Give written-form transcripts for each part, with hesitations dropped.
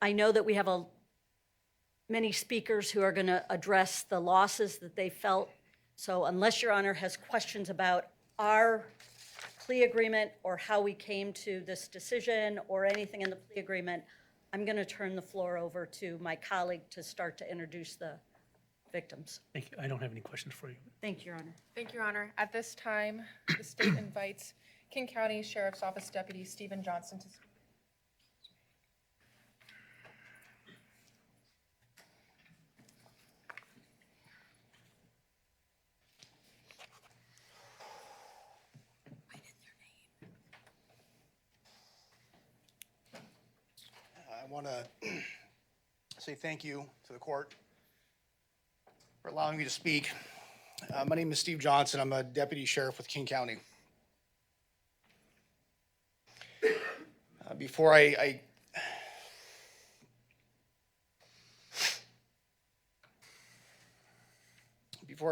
I know that we have many speakers who are going to address the losses that they felt. So unless Your Honor has questions about our plea agreement or how we came to this decision or anything in the plea agreement, I'm going to turn the floor over to my colleague to start to introduce the victims. Thank you. I don't have any questions for you. Thank you, Your Honor. Thank you, Your Honor. At this time, the state invites King County Sheriff's Office Deputy Stephen Johnson to speak. I want to say thank you to the court for allowing me to speak. My name is Steve Johnson. I'm a deputy sheriff with King County. Before I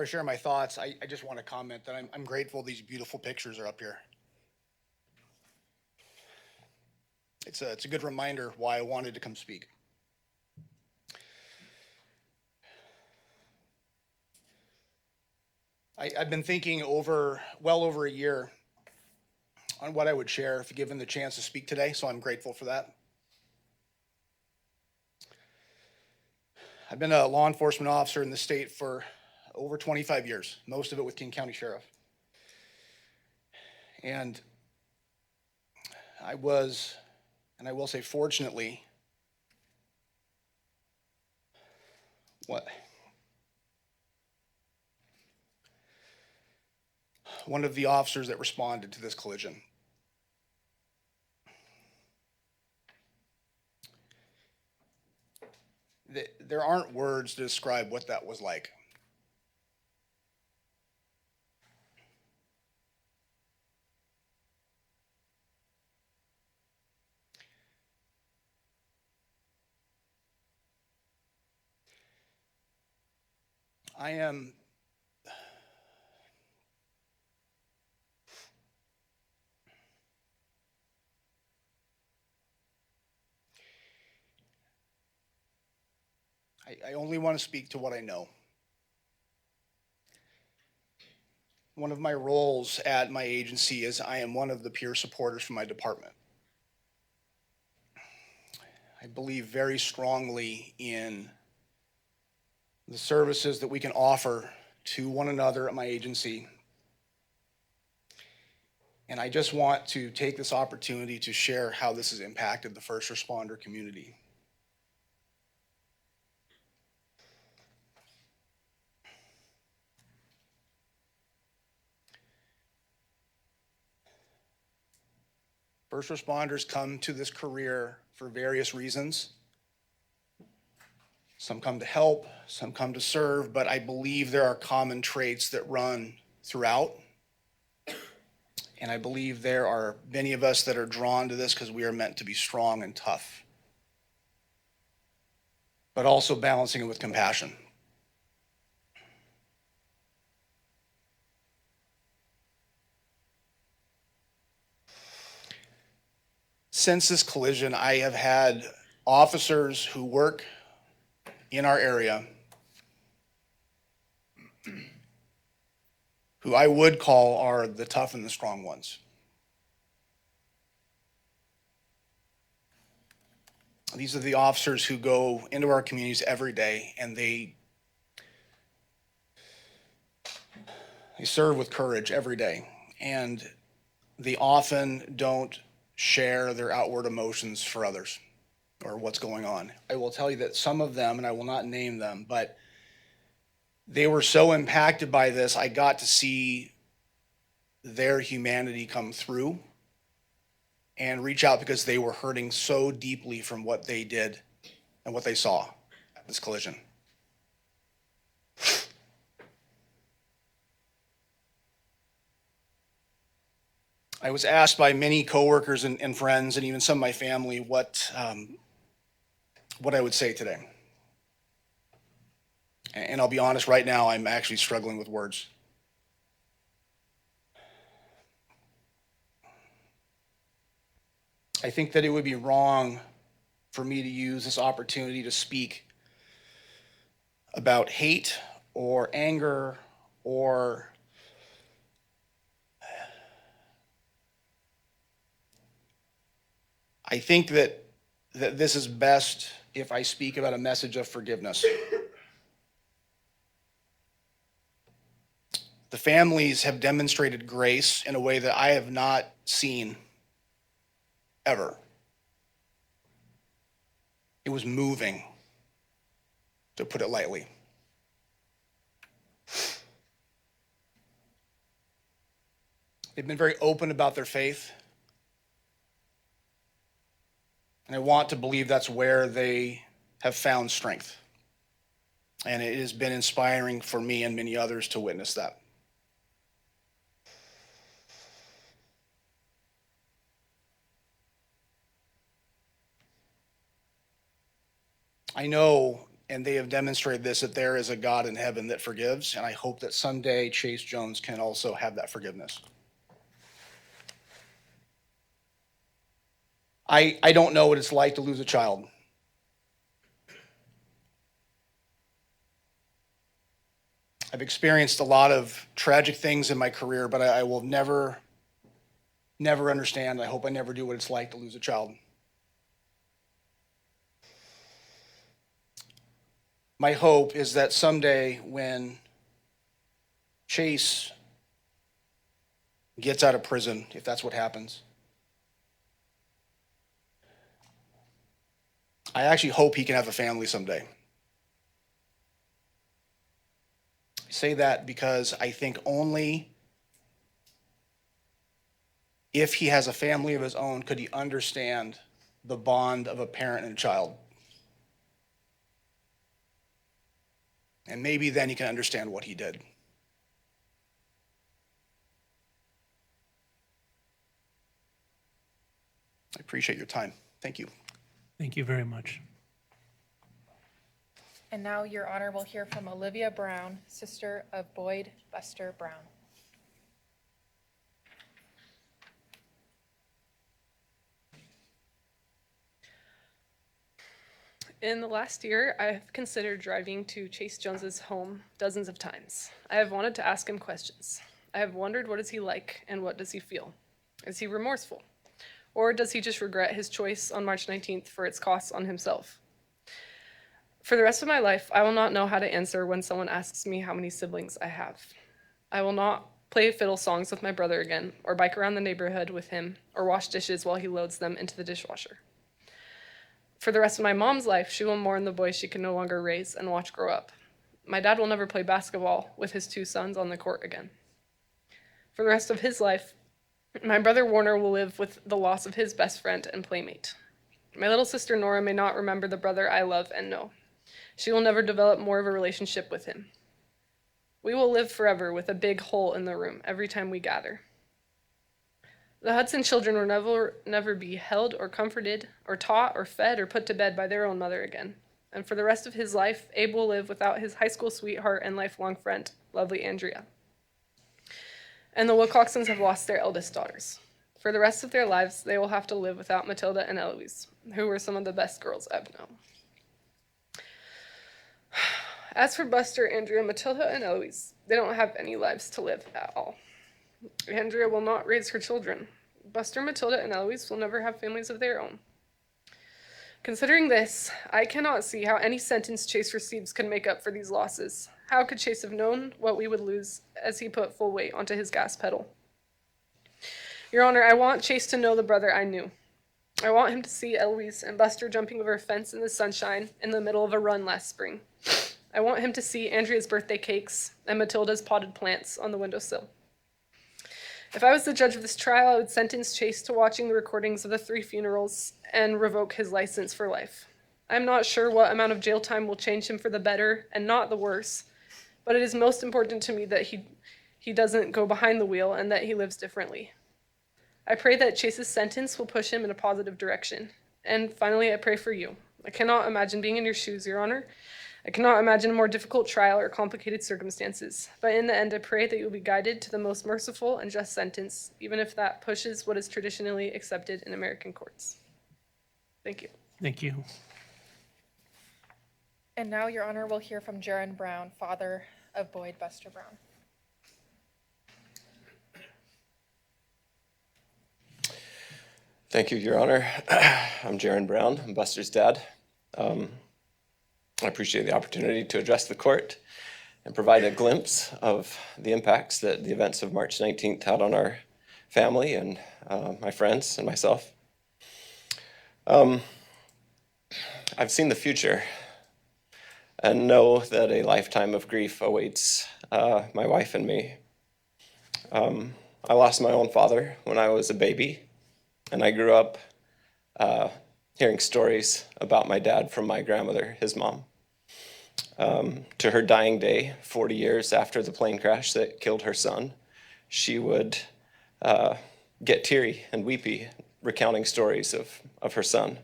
share my thoughts, I just want to comment that I'm grateful these beautiful pictures are up here. It's a good reminder why I wanted to come speak. I've been thinking well over a year on what I would share if given the chance to speak today, so I'm grateful for that. I've been a law enforcement officer in the state for over 25 years, most of it with King County Sheriff. And I will say fortunately, one of the officers that responded to this collision. There aren't words to describe what that was like. I only want to speak to what I know. One of my roles at my agency is I am one of the peer supporters for my department. I believe very strongly in the services that we can offer to one another at my agency. And I just want to take this opportunity to share how this has impacted the first responder community. First responders come to this career for various reasons. Some come to help, some come to serve, but I believe there are common traits that run throughout. And I believe there are many of us that are drawn to this because we are meant to be strong and tough, but also balancing it with compassion. Since this collision, I have had officers who work in our area who I would call are the tough and the strong ones. These are the officers who go into our communities every day and they serve with courage every day. And they often don't share their outward emotions for others or what's going on. I will tell you that some of them, and I will not name them, but they were so impacted by this, I got to see their humanity come through and reach out because they were hurting so deeply from what they did and what they saw at this collision. I was asked by many coworkers and friends and even some of my family what I would say today. And I'll be honest, right now I'm actually struggling with words. I think that it would be wrong for me to use this opportunity to speak about hate or anger or I think that this is best if I speak about a message of forgiveness. The families have demonstrated grace in a way that I have not seen ever. It was moving, to put it lightly. They've been very open about their faith. And I want to believe that's where they have found strength. And it has been inspiring for me and many others to witness that. I know, and they have demonstrated this, that there is a God in heaven that forgives, and I hope that someday Chase Jones can also have that forgiveness. I don't know what it's like to lose a child. I've experienced a lot of tragic things in my career, but I will never understand. I hope I never do what it's like to lose a child. My hope is that someday when Chase gets out of prison, if that's what happens, I actually hope he can have a family someday. I say that because I think only if he has a family of his own could he understand the bond of a parent and a child. And maybe then he can understand what he did. I appreciate your time. Thank you. Thank you very much. And now, Your Honor, we'll hear from Olivia Brown, sister of Boyd Buster Brown. In the last year, I have considered driving to Chase Jones's home dozens of times. I have wanted to ask him questions. I have wondered, what is he like and what does he feel? Is he remorseful? Or does he just regret his choice on March 19th for its costs on himself? For the rest of my life, I will not know how to answer when someone asks me how many siblings I have. I will not play fiddle songs with my brother again, or bike around the neighborhood with him, or wash dishes while he loads them into the dishwasher. For the rest of my mom's life, she will mourn the boys she can no longer raise and watch grow up. My dad will never play basketball with his two sons on the court again. For the rest of his life, my brother Warner will live with the loss of his best friend and playmate. My little sister Nora may not remember the brother I love and know. She will never develop more of a relationship with him. We will live forever with a big hole in the room every time we gather. The Hudson children will never be held or comforted or taught or fed or put to bed by their own mother again. And for the rest of his life, Abe will live without his high school sweetheart and lifelong friend, lovely Andrea. And the Wilcoxons have lost their eldest daughters. For the rest of their lives, they will have to live without Matilda and Eloise, who were some of the best girls I've known. As for Buster, Andrea, Matilda, and Eloise, they don't have any lives to live at all. Andrea will not raise her children. Buster, Matilda, and Eloise will never have families of their own. Considering this, I cannot see how any sentence Chase receives could make up for these losses. How could Chase have known what we would lose as he put full weight onto his gas pedal? Your Honor, I want Chase to know the brother I knew. I want him to see Eloise and Buster jumping over a fence in the sunshine in the middle of a run last spring. I want him to see Andrea's birthday cakes and Matilda's potted plants on the windowsill. If I was the judge of this trial, I would sentence Chase to watching the recordings of the 3 funerals and revoke his license for life. I'm not sure what amount of jail time will change him for the better and not the worse, but it is most important to me that he doesn't go behind the wheel and that he lives differently. I pray that Chase's sentence will push him in a positive direction. And finally, I pray for you. I cannot imagine being in your shoes, Your Honor. I cannot imagine a more difficult trial or complicated circumstances, but in the end, I pray that you will be guided to the most merciful and just sentence, even if that pushes what is traditionally accepted in American courts. Thank you. Thank you. And now, Your Honor, we'll hear from Jaron Brown, father of Boyd Buster Brown. Thank you, Your Honor. I'm Jaron Brown. I'm Buster's dad. I appreciate the opportunity to address the court and provide a glimpse of the impacts that the events of March 19th had on our family and my friends and myself. I've seen the future and know that a lifetime of grief awaits my wife and me. I lost my own father when I was a baby, and I grew up hearing stories about my dad from my grandmother, his mom. To her dying day, 40 years after the plane crash that killed her son, she would get teary and weepy recounting stories of her son.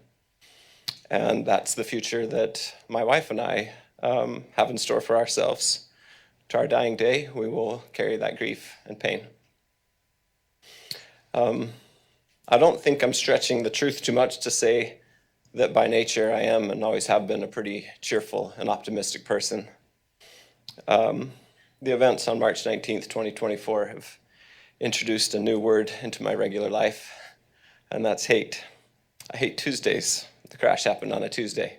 And that's the future that my wife and I have in store for ourselves. To our dying day, we will carry that grief and pain. I don't think I'm stretching the truth too much to say that by nature I am and always have been a pretty cheerful and optimistic person. The events on March 19th, 2024 have introduced a new word into my regular life, and that's hate. I hate Tuesdays. The crash happened on a Tuesday.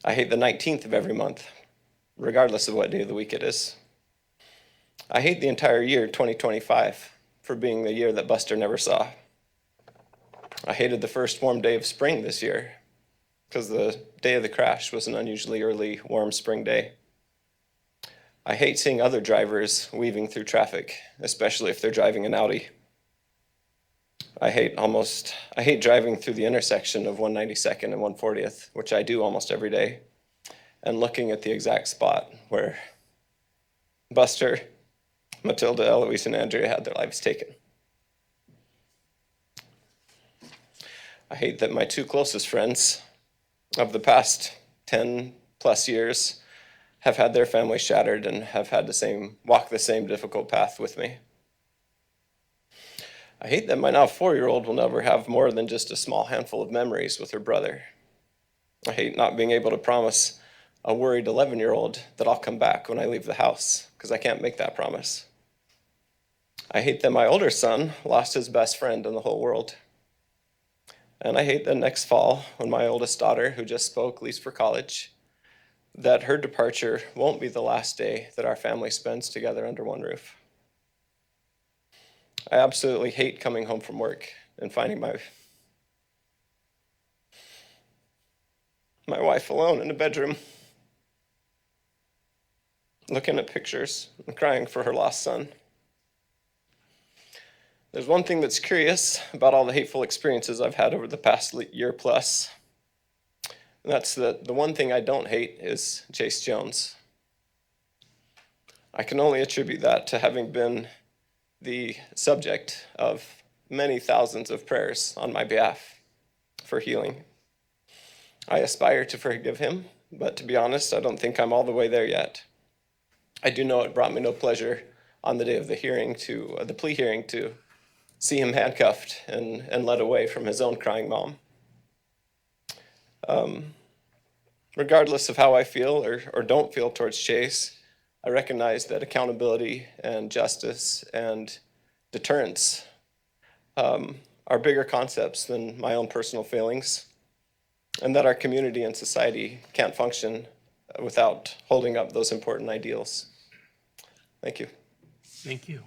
I hate the 19th of every month, regardless of what day of the week it is. I hate the entire year, 2025, for being the year that Buster never saw. I hated the first warm day of spring this year because the day of the crash was an unusually early, warm spring day. I hate seeing other drivers weaving through traffic, especially if they're driving an Audi. I hate driving through the intersection of 192nd and 140th, which I do almost every day, and looking at the exact spot where Buster, Matilda, Eloise, and Andrea had their lives taken. I hate that my two closest friends of the past 10 plus years have had their families shattered and have had walk the same difficult path with me. I hate that my now 4-year-old will never have more than just a small handful of memories with her brother. I hate not being able to promise a worried 11-year-old that I'll come back when I leave the house, because I can't make that promise. I hate that my older son lost his best friend in the whole world. And I hate that next fall, when my oldest daughter, who just spoke, leaves for college, that her departure won't be the last day that our family spends together under one roof. I absolutely hate coming home from work and finding my wife alone in a bedroom, looking at pictures and crying for her lost son. There's one thing that's curious about all the hateful experiences I've had over the past year plus. And that's that the one thing I don't hate is Chase Jones. I can only attribute that to having been the subject of many thousands of prayers on my behalf for healing. I aspire to forgive him, but to be honest, I don't think I'm all the way there yet. I do know it brought me no pleasure on the day of the plea hearing to see him handcuffed and led away from his own crying mom. Regardless of how I feel or don't feel towards Chase, I recognize that accountability and justice and deterrence are bigger concepts than my own personal feelings, and that our community and society can't function without holding up those important ideals. Thank you. Thank you.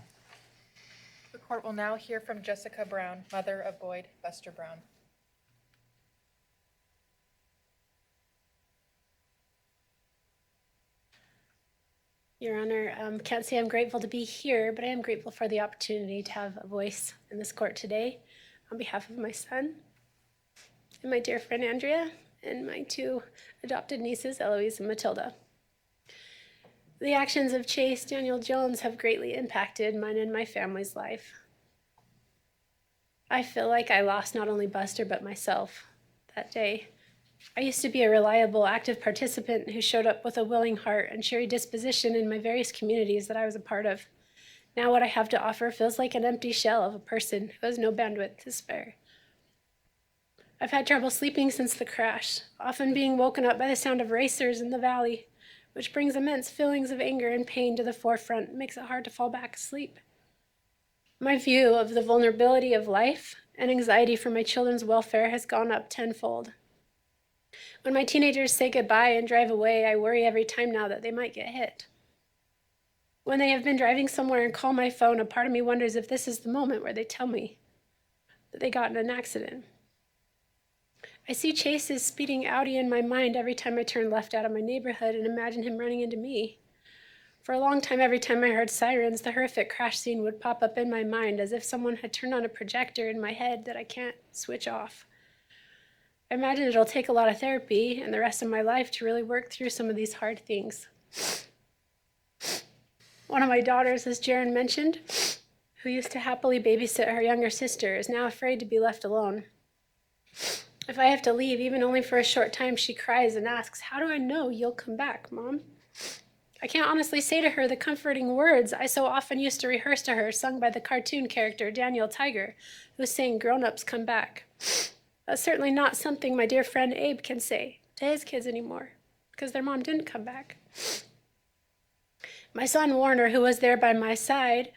The court will now hear from Jessica Brown, mother of Boyd Buster Brown. Your Honor, can't say I'm grateful to be here, but I am grateful for the opportunity to have a voice in this court today on behalf of my son and my dear friend Andrea and my two adopted nieces, Eloise and Matilda. The actions of Chase Daniel Jones have greatly impacted mine and my family's life. I feel like I lost not only Buster, but myself that day. I used to be a reliable, active participant who showed up with a willing heart and cheery disposition in my various communities that I was a part of. Now what I have to offer feels like an empty shell of a person who has no bandwidth to spare. I've had trouble sleeping since the crash, often being woken up by the sound of racers in the valley, which brings immense feelings of anger and pain to the forefront and makes it hard to fall back asleep. My view of the vulnerability of life and anxiety for my children's welfare has gone up tenfold. When my teenagers say goodbye and drive away, I worry every time now that they might get hit. When they have been driving somewhere and call my phone, a part of me wonders if this is the moment where they tell me that they got in an accident. I see Chase's speeding Audi in my mind every time I turn left out of my neighborhood and imagine him running into me. For a long time, every time I heard sirens, the horrific crash scene would pop up in my mind as if someone had turned on a projector in my head that I can't switch off. I imagine it'll take a lot of therapy and the rest of my life to really work through some of these hard things. One of my daughters, as Jaren mentioned, who used to happily babysit her younger sister, is now afraid to be left alone. If I have to leave, even only for a short time, she cries and asks, "How do I know you'll come back, Mom?" I can't honestly say to her the comforting words I so often used to rehearse to her, sung by the cartoon character Daniel Tiger, who sang "Grown-ups Come Back." That's certainly not something my dear friend Abe can say to his kids anymore, because their mom didn't come back. My son Warner, who was there by my side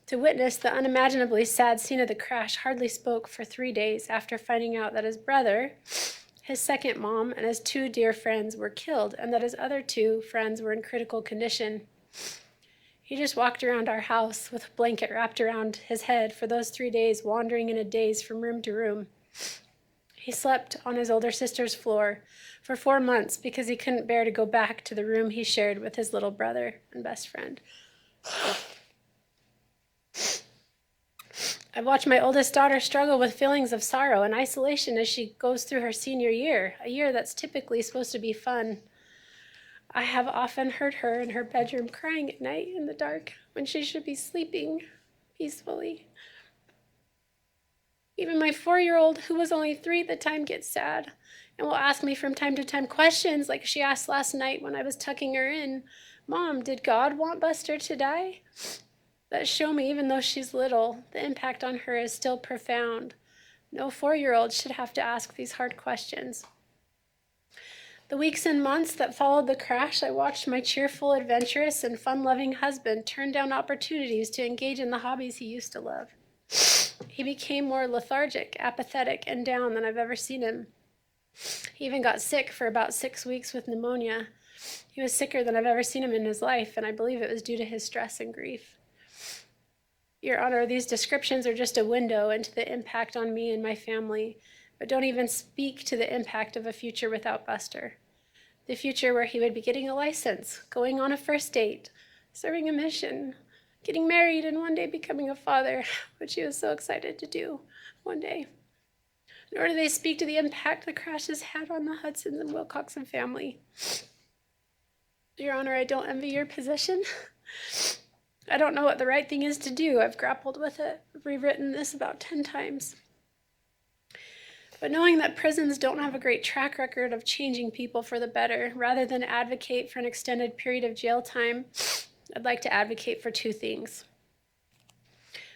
to witness the unimaginably sad scene of the crash, hardly spoke for 3 days after finding out that his brother, his second mom, and his 2 dear friends were killed, and that his other 2 friends were in critical condition. He just walked around our house with a blanket wrapped around his head for those 3 days, wandering in a daze from room to room. He slept on his older sister's floor for 4 months because he couldn't bear to go back to the room he shared with his little brother and best friend. I've watched my oldest daughter struggle with feelings of sorrow and isolation as she goes through her senior year, a year that's typically supposed to be fun. I have often heard her in her bedroom crying at night in the dark when she should be sleeping peacefully. Even my 4-year-old, who was only 3 at the time, gets sad and will ask me from time to time questions like she asked last night when I was tucking her in, "Mom, did God want Buster to die?" That show me, even though she's little, the impact on her is still profound. No 4-year-old should have to ask these hard questions. The weeks and months that followed the crash, I watched my cheerful, adventurous, and fun-loving husband turn down opportunities to engage in the hobbies he used to love. He became more lethargic, apathetic, and down than I've ever seen him. He even got sick for about 6 weeks with pneumonia. He was sicker than I've ever seen him in his life, and I believe it was due to his stress and grief. Your Honor, these descriptions are just a window into the impact on me and my family, but don't even speak to the impact of a future without Buster. The future where he would be getting a license, going on a first date, serving a mission, getting married, and one day becoming a father, which he was so excited to do one day. Nor do they speak to the impact the crash has had on the Hudsons and Wilcoxon family. Your Honor, I don't envy your position. I don't know what the right thing is to do. I've grappled with it. I've rewritten this about 10 times. But knowing that prisons don't have a great track record of changing people for the better, rather than advocate for an extended period of jail time, I'd like to advocate for 2 things.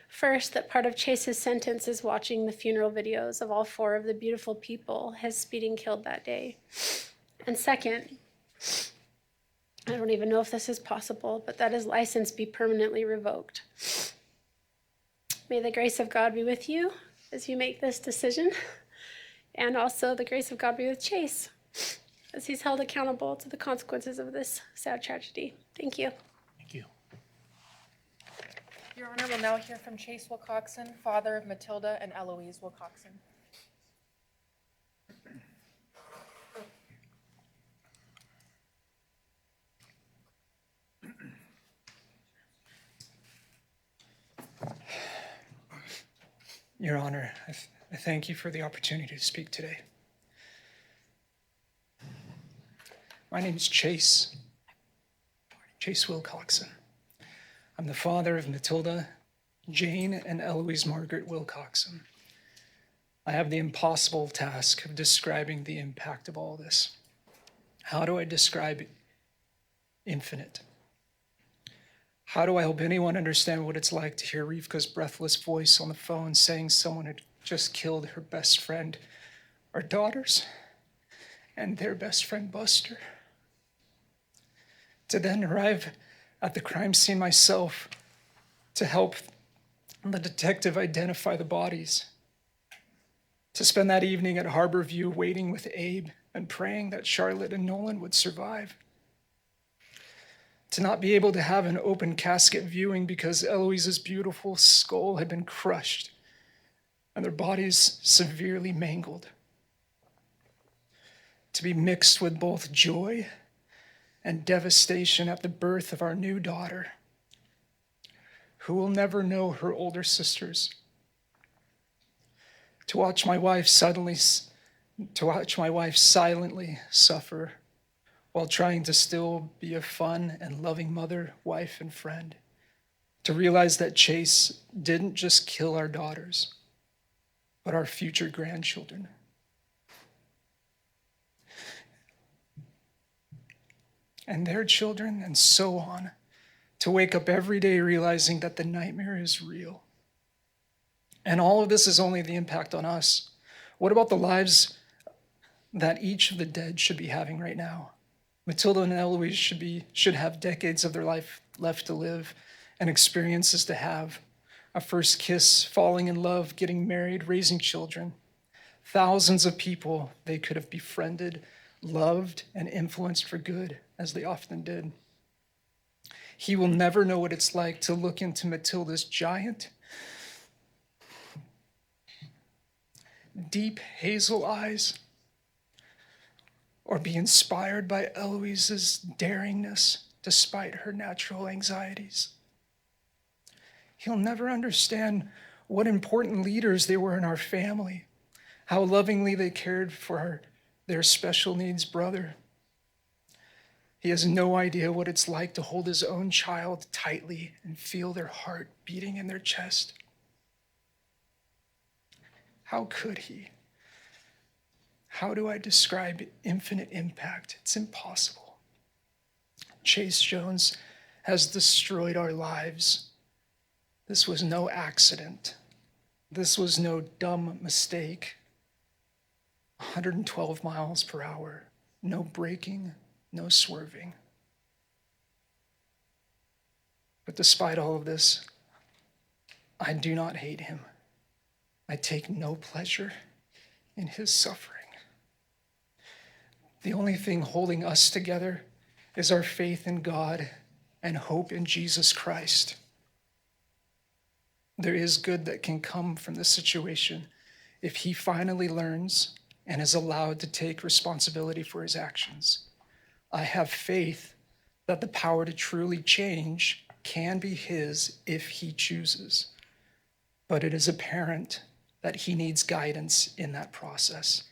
First, that part of Chase's sentence is watching the funeral videos of all 4 of the beautiful people his speeding killed that day. And second, I don't even know if this is possible, but that his license be permanently revoked. May the grace of God be with you as you make this decision, and also the grace of God be with Chase as he's held accountable to the consequences of this sad tragedy. Thank you. Thank you. Your Honor, we'll now hear from Chase Wilcoxon, father of Matilda and Eloise Wilcoxon. Your Honor, I thank you for the opportunity to speak today. My name is Chase Wilcoxon. I'm the father of Matilda, Jane, and Eloise Margaret Wilcoxon. I have the impossible task of describing the impact of all this. How do I describe infinite? How do I help anyone understand what it's like to hear Rivka's breathless voice on the phone saying someone had just killed her best friend our daughters, and their best friend Buster. To then arrive at the crime scene myself to help the detective identify the bodies. To spend that evening at Harborview waiting with Abe and praying that Charlotte and Nolan would survive. To not be able to have an open casket viewing because Eloise's beautiful skull had been crushed and their bodies severely mangled. To be mixed with both joy and devastation at the birth of our new daughter, who will never know her older sisters. To watch my wife silently suffer while trying to still be a fun and loving mother, wife, and friend. To realize that Chase didn't just kill our daughters, but our future grandchildren. And their children, and so on. To wake up every day realizing that the nightmare is real. And all of this is only the impact on us. What about the lives that each of the dead should be having right now? Matilda and Eloise should have decades of their life left to live and experiences to have. A first kiss, falling in love, getting married, raising children. Thousands of people they could have befriended, loved, and influenced for good, as they often did. He will never know what it's like to look into Matilda's giant, deep hazel eyes, or be inspired by Eloise's daringness despite her natural anxieties. He'll never understand what important leaders they were in our family, how lovingly they cared for their special needs brother. He has no idea what it's like to hold his own child tightly and feel their heart beating in their chest. How could he? How do I describe infinite impact? It's impossible. Chase Jones has destroyed our lives. This was no accident. This was no dumb mistake. 112 miles per hour, no braking, no swerving. But despite all of this, I do not hate him. I take no pleasure in his suffering. The only thing holding us together is our faith in God and hope in Jesus Christ. There is good that can come from this situation if he finally learns and is allowed to take responsibility for his actions. I have faith that the power to truly change can be his if he chooses. But it is apparent that he needs guidance in that process,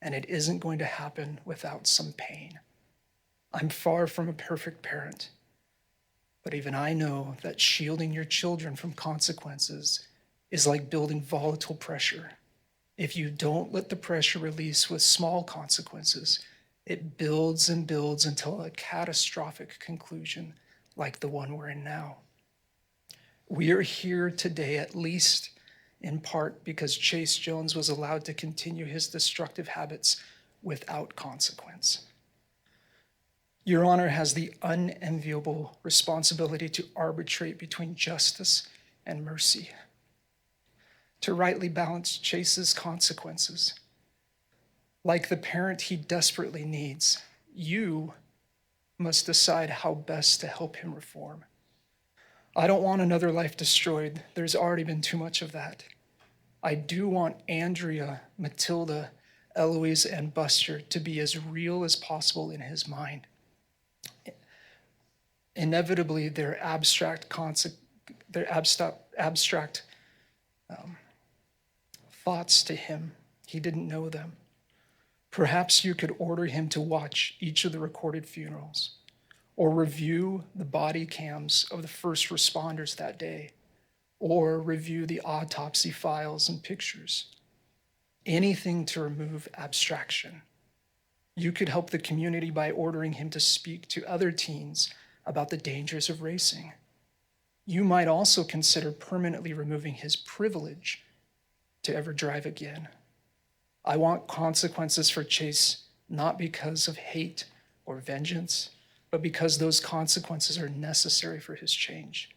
and it isn't going to happen without some pain. I'm far from a perfect parent, but even I know that shielding your children from consequences is like building volatile pressure. If you don't let the pressure release with small consequences, it builds and builds until a catastrophic conclusion like the one we're in now. We are here today at least in part because Chase Jones was allowed to continue his destructive habits without consequence. Your Honor has the unenviable responsibility to arbitrate between justice and mercy, to rightly balance Chase's consequences. Like the parent he desperately needs, you must decide how best to help him reform. I don't want another life destroyed. There's already been too much of that. I do want Andrea, Matilda, Eloise, and Buster to be as real as possible in his mind. Inevitably, their abstract thoughts to him, he didn't know them. Perhaps you could order him to watch each of the recorded funerals, or review the body cams of the first responders that day, or review the autopsy files and pictures. Anything to remove abstraction. You could help the community by ordering him to speak to other teens about the dangers of racing. You might also consider permanently removing his privilege to ever drive again. I want consequences for Chase, not because of hate or vengeance, but because those consequences are necessary for his change.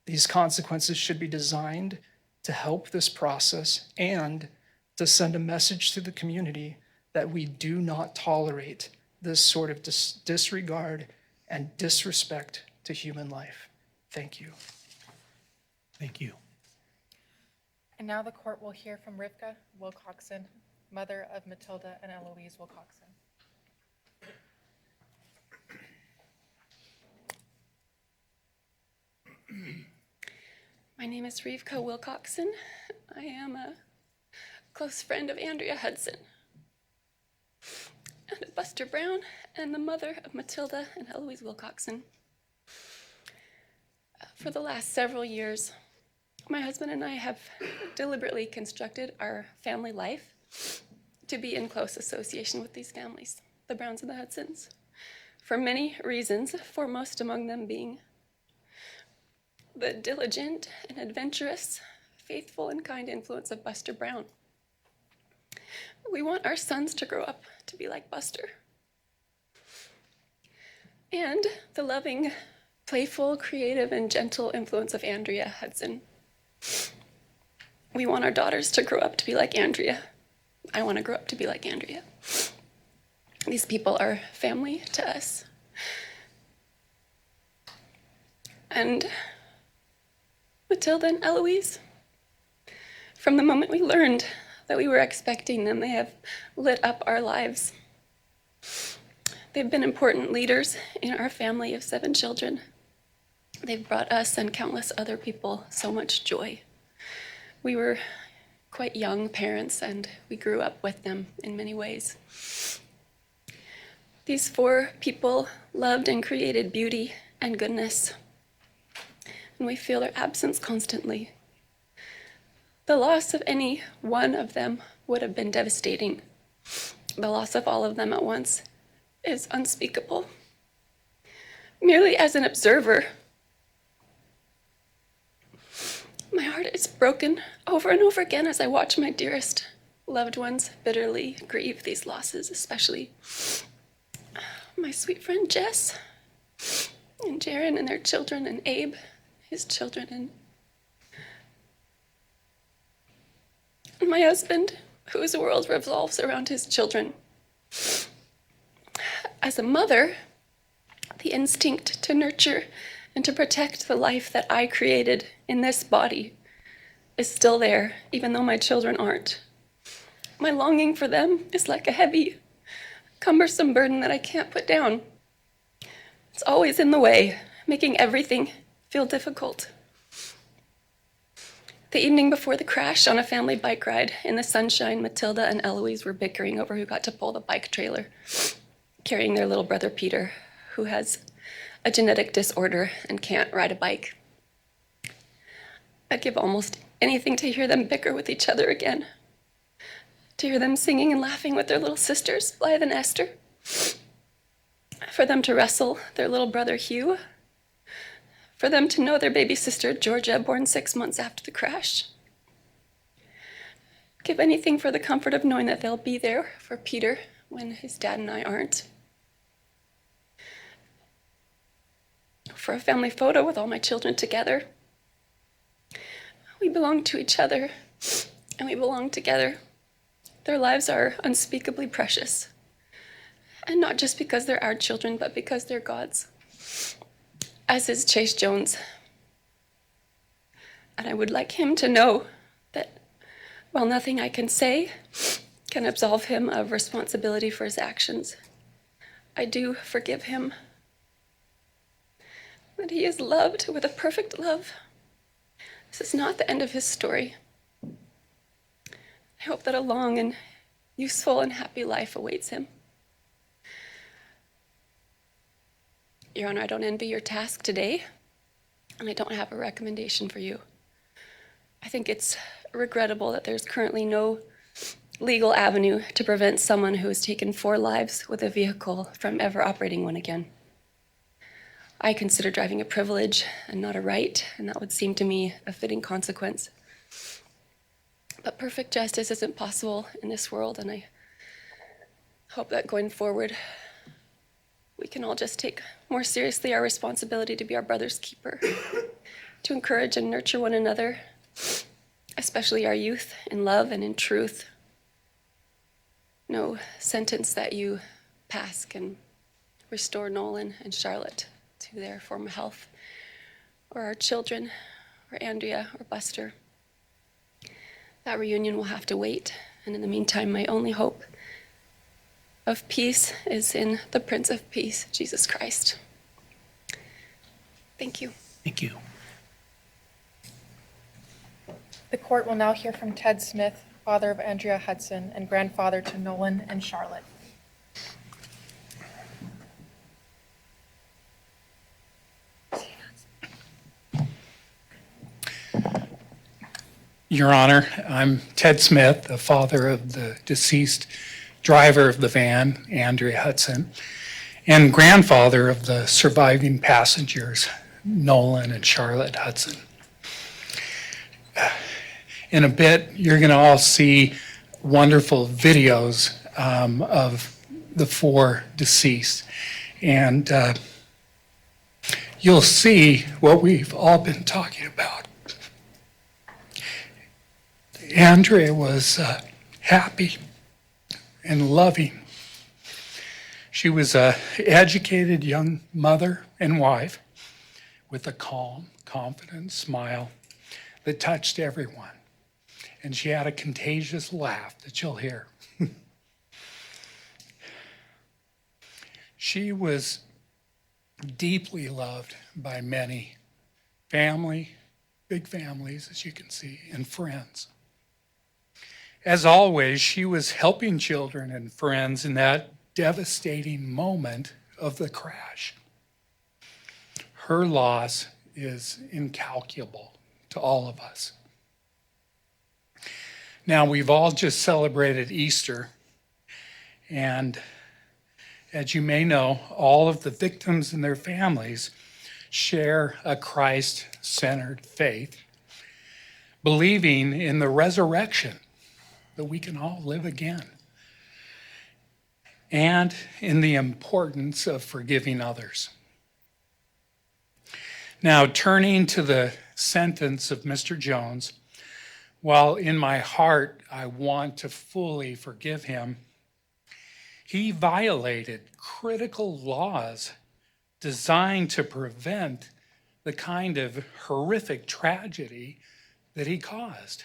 These consequences should be designed to help this process and to send a message to the community that we do not tolerate this sort of disregard and disrespect to human life. Thank you. Thank you. And now the court will hear from Rivka Wilcoxon, mother of Matilda and Eloise Wilcoxon. My name is Rivka Wilcoxon. I am a close friend of Andrea Hudson and of Buster Brown and the mother of Matilda and Eloise Wilcoxon. For the last several years, my husband and I have deliberately constructed our family life to be in close association with these families, the Browns and the Hudsons, for many reasons, foremost among them being the diligent and adventurous, faithful and kind influence of Buster Brown. We want our sons to grow up to be like Buster. And the loving, playful, creative, and gentle influence of Andrea Hudson. We want our daughters to grow up to be like Andrea. I want to grow up to be like Andrea. These people are family to us. And Matilda and Eloise, from the moment we learned that we were expecting them, they have lit up our lives. They've been important leaders in our family of 7 children. They've brought us and countless other people so much joy. We were quite young parents, and we grew up with them in many ways. These 4 people loved and created beauty and goodness, and we feel their absence constantly. The loss of any one of them would have been devastating. The loss of all of them at once is unspeakable. Merely as an observer, my heart is broken over and over again as I watch my dearest loved ones bitterly grieve these losses, especially my sweet friend Jess and Jaron and their children, and Abe, his children, and my husband, whose world revolves around his children. As a mother, the instinct to nurture and to protect the life that I created in this body is still there, even though my children aren't. My longing for them is like a heavy, cumbersome burden that I can't put down. It's always in the way, making everything feel difficult. The evening before the crash, on a family bike ride in the sunshine, Matilda and Eloise were bickering over who got to pull the bike trailer, carrying their little brother Peter, who has a genetic disorder and can't ride a bike. I'd give almost anything to hear them bicker with each other again, to hear them singing and laughing with their little sisters, Blythe and Esther, for them to wrestle their little brother Hugh, for them to know their baby sister Georgia, born 6 months after the crash. Give anything for the comfort of knowing that they'll be there for Peter when his dad and I aren't. For a family photo with all my children together. We belong to each other, and we belong together. Their lives are unspeakably precious. And not just because they're our children, but because they're God's. As is Chase Jones. And I would like him to know that while nothing I can say can absolve him of responsibility for his actions, I do forgive him. That he is loved with a perfect love. This is not the end of his story. I hope that a long and useful and happy life awaits him. Your Honor, I don't envy your task today, and I don't have a recommendation for you. I think it's regrettable that there's currently no legal avenue to prevent someone who has taken 4 lives with a vehicle from ever operating one again. I consider driving a privilege and not a right, and that would seem to me a fitting consequence. But perfect justice isn't possible in this world, and I hope that going forward, we can all just take more seriously our responsibility to be our brother's keeper, to encourage and nurture one another, especially our youth, in love and in truth. No sentence that you pass can restore Nolan and Charlotte to their former health, or our children, or Andrea, or Buster. That reunion will have to wait, and in the meantime, my only hope of peace is in the Prince of Peace, Jesus Christ. Thank you. Thank you. The court will now hear from Ted Smith, father of Andrea Hudson and grandfather to Nolan and Charlotte. Your Honor, I'm Ted Smith, the father of the deceased driver of the van, Andrea Hudson, and grandfather of the surviving passengers, Nolan and Charlotte Hudson. In a bit, you're going to all see wonderful videos of the four deceased. And you'll see what we've all been talking about. Andrea was happy and loving. She was an educated young mother and wife with a calm, confident smile that touched everyone. And she had a contagious laugh that you'll hear. She was deeply loved by many, family, big families, as you can see, and friends. As always, she was helping children and friends in that devastating moment of the crash. Her loss is incalculable to all of us. Now, we've all just celebrated Easter, and as you may know, all of the victims and their families share a Christ-centered faith, believing in the resurrection, that we can all live again, and in the importance of forgiving others. Now, turning to the sentence of Mr. Jones, while in my heart I want to fully forgive him, he violated critical laws designed to prevent the kind of horrific tragedy that he caused.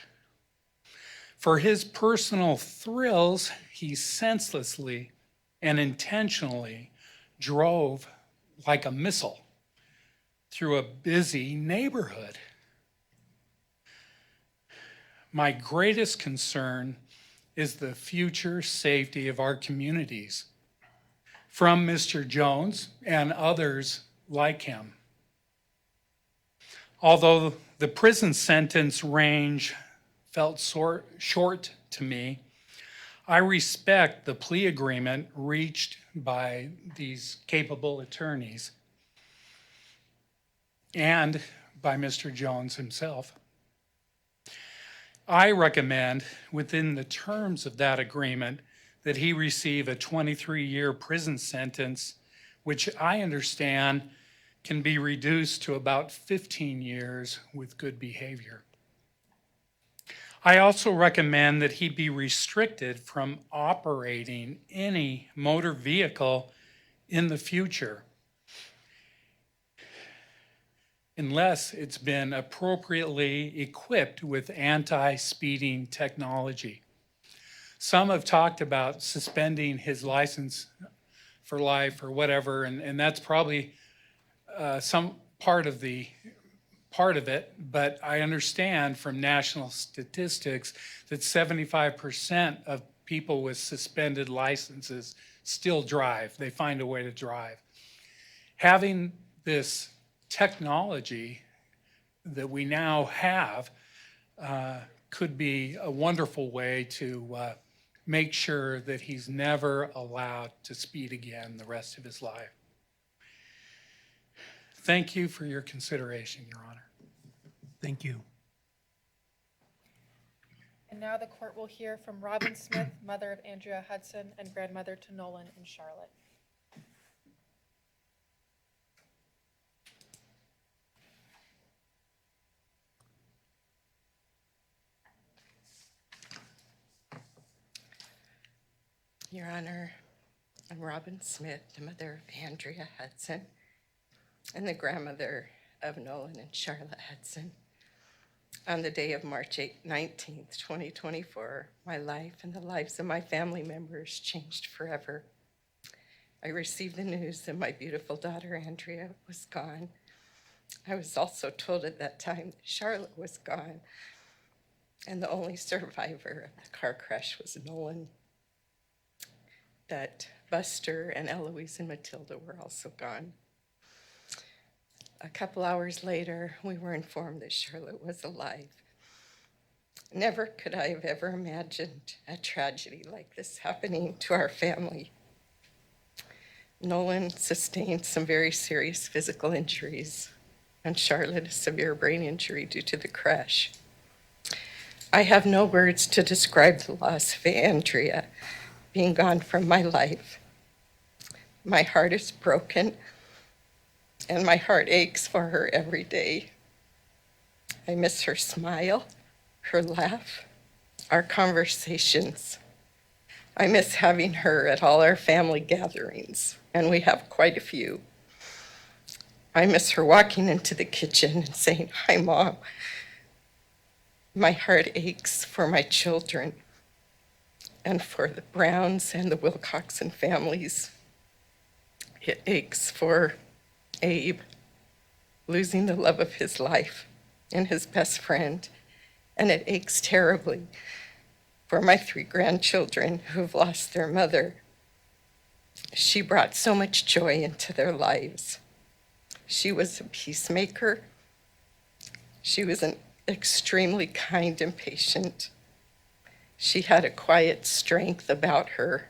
For his personal thrills, he senselessly and intentionally drove like a missile through a busy neighborhood. My greatest concern is the future safety of our communities from Mr. Jones and others like him. Although the prison sentence range felt short to me, I respect the plea agreement reached by these capable attorneys and by Mr. Jones himself. I recommend, within the terms of that agreement, that he receive a 23-year prison sentence, which I understand can be reduced to about 15 years with good behavior. I also recommend that he be restricted from operating any motor vehicle in the future unless it's been appropriately equipped with anti-speeding technology. Some have talked about suspending his license for life or whatever, and that's probably some part of it, but I understand from national statistics that 75% of people with suspended licenses still drive. They find a way to drive. Having this technology that we now have could be a wonderful way to make sure that he's never allowed to speed again the rest of his life. Thank you for your consideration, Your Honor. Thank you. And now the court will hear from Robin Smith, mother of Andrea Hudson and grandmother to Nolan and Charlotte. Your Honor, I'm Robin Smith, the mother of Andrea Hudson and the grandmother of Nolan and Charlotte Hudson. On the day of March 19th, 2024, my life and the lives of my family members changed forever. I received the news that my beautiful daughter Andrea was gone. I was also told at that time that Charlotte was gone, and the only survivor of the car crash was Nolan. That Buster and Eloise and Matilda were also gone. A couple hours later, we were informed that Charlotte was alive. Never could I have ever imagined a tragedy like this happening to our family. Nolan sustained some very serious physical injuries, and Charlotte a severe brain injury due to the crash. I have no words to describe the loss of Andrea being gone from my life. My heart is broken, and my heart aches for her every day. I miss her smile, her laugh, our conversations. I miss having her at all our family gatherings, and we have quite a few. I miss her walking into the kitchen and saying, "Hi, Mom." My heart aches for my children and for the Browns and the Wilcoxon families. It aches for Abe, losing the love of his life and his best friend, and it aches terribly for my 3 grandchildren who've lost their mother. She brought so much joy into their lives. She was a peacemaker. She was an extremely kind and patient. She had a quiet strength about her.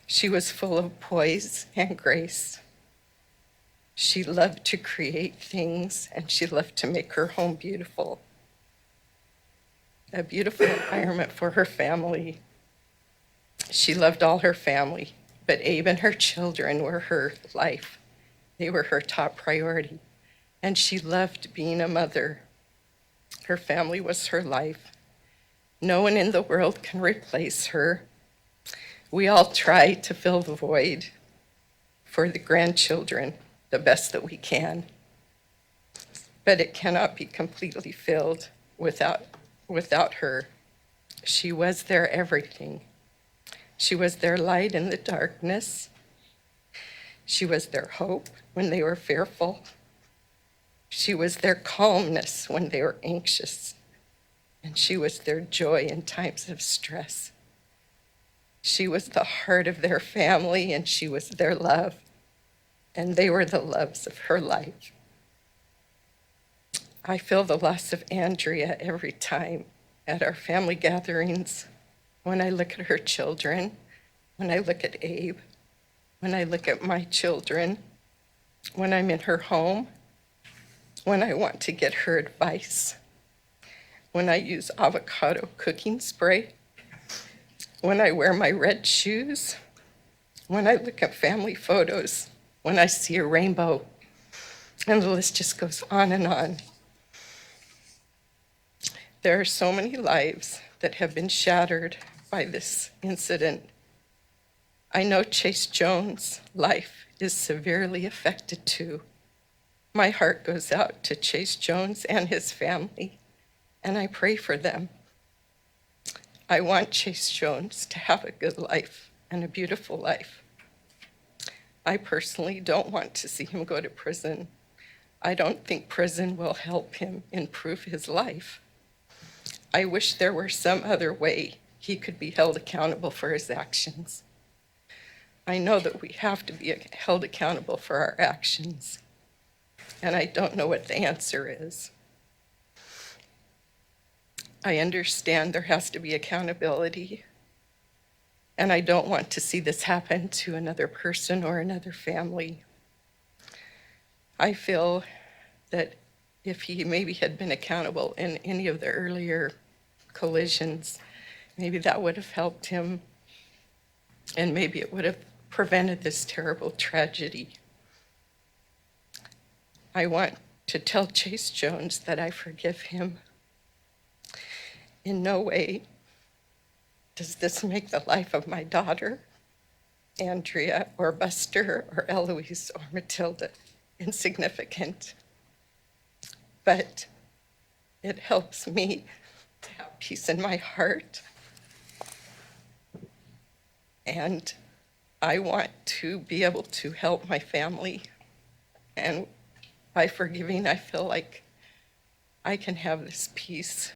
She was full of poise and grace. She loved to create things, and she loved to make her home beautiful. A beautiful environment for her family. She loved all her family, but Abe and her children were her life. They were her top priority, and she loved being a mother. Her family was her life. No one in the world can replace her. We all try to fill the void for the grandchildren the best that we can, but it cannot be completely filled without her. She was their everything. She was their light in the darkness. She was their hope when they were fearful. She was their calmness when they were anxious. And she was their joy in times of stress. She was the heart of their family, and she was their love. And they were the loves of her life. I feel the loss of Andrea every time at our family gatherings, when I look at her children, when I look at Abe, when I look at my children, when I'm in her home, when I want to get her advice, when I use avocado cooking spray, when I wear my red shoes, when I look at family photos, when I see a rainbow, and the list just goes on and on. There are so many lives that have been shattered by this incident. I know Chase Jones' life is severely affected too. My heart goes out to Chase Jones and his family, and I pray for them. I want Chase Jones to have a good life and a beautiful life. I personally don't want to see him go to prison. I don't think prison will help him improve his life. I wish there were some other way he could be held accountable for his actions. I know that we have to be held accountable for our actions, and I don't know what the answer is. I understand there has to be accountability, and I don't want to see this happen to another person or another family. I feel that if he maybe had been accountable in any of the earlier collisions. Maybe that would have helped him, and maybe it would have prevented this terrible tragedy. I want to tell Chase Jones that I forgive him. In no way does this make the life of my daughter, Andrea, or Buster, or Eloise, or Matilda insignificant. But it helps me to have peace in my heart. And I want to be able to help my family. And by forgiving, I feel like I can have this peace.